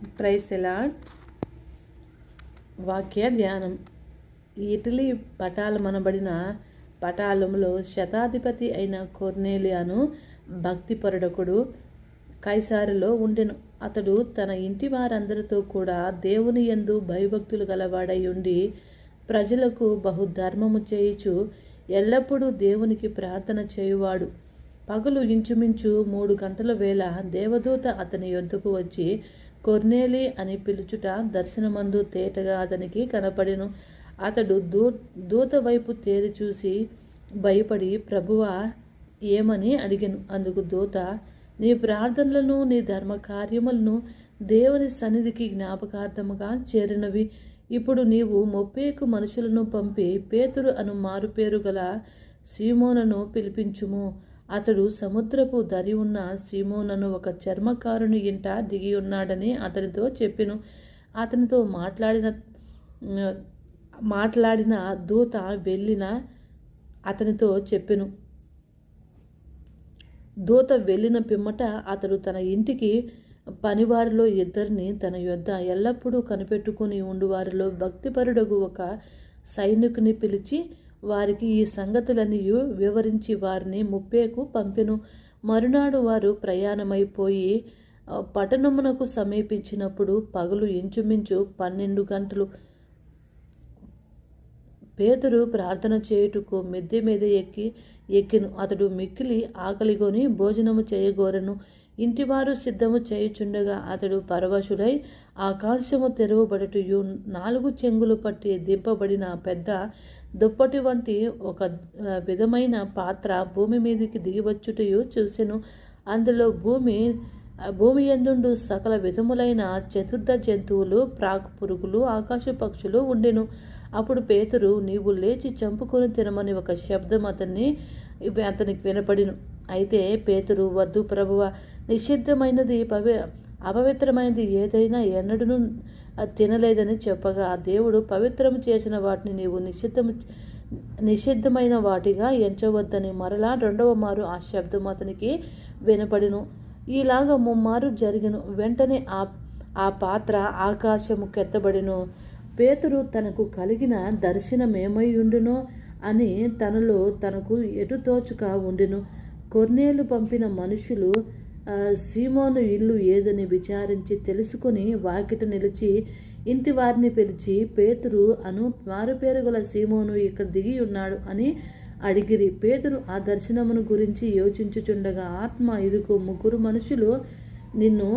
Praise the lord. వాక్య ధ్యానం. Italy పటాలమనబడిన పటాలంలో శతాధిపతి అయిన కొర్నేలియను భక్తిపరుడొకడు కైసారులో ఉండెను. అతడు తన ఇంటి వారందరితో కూడా దేవుని యందు భయభక్తులు గలవాడై ఉండి ప్రజలకు బహుధర్మము చేయుచు ఎల్లప్పుడూ దేవునికి ప్రార్థన చేయువాడు. పగలు ఇంచుమించు 3 గంటల వేళ దేవదూత అతని యొద్దకు వచ్చి కొర్నేలి అని పిలుచుట దర్శనమందు తేటగా అతనికి కనపడెను. అతడు దూత వైపు తేరి చూసి భయపడి, ప్రభువా, ఏమని అడిగెను. అందుకు దూత, నీ ప్రార్థనలను నీ ధర్మ కార్యములను దేవుని సన్నిధికి జ్ఞాపకార్థముగా చేరినవి. ఇప్పుడు నీవు మొప్పేకు మనుషులను పంపి పేతురు అను మారుపేరు గల సీమోనను పిలిపించుము. అతడు సముద్రపు దరి ఉన్న సీమోనను ఒక చర్మకారుని ఇంట దిగి ఉన్నాడని అతనితో చెప్పెను. అతనితో మాట్లాడిన దూత వెళ్ళిన అతనితో చెప్పెను. దూత వెళ్ళిన పిమ్మట అతడు తన ఇంటికి పనివారిలో 2 తన యొద్ద ఎల్లప్పుడూ కనిపెట్టుకుని ఉండువారిలో భక్తిపరుడగు ఒక సైనికుని పిలిచి వారికి ఈ సంగతులన్నీ వివరించి వారిని మొప్పేకు పంపెను. మరునాడు వారు ప్రయాణమైపోయి పట్టణమునకు సమీపించినప్పుడు పగలు ఇంచుమించు 12 గంటలు. పేతురు ప్రార్థన చేయుటకు మిద్దె మీద ఎక్కెను. అతడు మిక్కిలి ఆకలిగొని భోజనము చేయగోరెను. ఇంటివారు సిద్ధము చేయుచుండగా అతడు పరవశుడై ఆకాశము తెరవబడుటయు 4 చెంగులు పట్టి దింపబడిన పెద్ద దుప్పటి వంటి ఒక విధమైన పాత్ర భూమి మీదకి దిగివచ్చుటయు చూసెను. అందులో భూమి యందుండు సకల విధములైన చతుర్థ జంతువులు, ప్రాకు పురుగులు, ఆకాశ పక్షులు ఉండెను. అప్పుడు పేతురు, నీవు లేచి చంపుకొని తినమని ఒక శబ్దం అతనికి వినపడిను. అయితే పేతురు, వద్దు ప్రభువా, నిషిద్ధమైనది అపవిత్రమైనది ఏదైనా ఎన్నడూ తినలేదని చెప్పగా, దేవుడు పవిత్రము చేసిన వాటిని నీవు నిషిద్ధమైన వాటిగా ఎంచవద్దని మరలా 2వ మారు ఆ శబ్దం అతనికి వినపడిను. ఇలాగ 3 మారు జరిగెను. వెంటనే ఆ పాత్ర ఆకాశము కెత్తబడెను. పేతురు తనకు కలిగిన దర్శనమేమైయుండునో అని తనలో తనకు ఎటు తోచుక ఉండెను. కొర్నేలు పంపిన మనుషులు సీమోను ఇల్లు ఏదని విచారించి తెలుసుకుని వాకిట నిలిచి ఇంటి వారిని పిలిచి, పేతురు అను మారుపేరు గల సీమోను ఇక్కడ దిగి ఉన్నాడు అని అడిగిరి. పేతురు ఆ దర్శనమును గురించి యోచించుచుండగా ఆత్మ, ఇదిగో 3 మనుషులు నిన్ను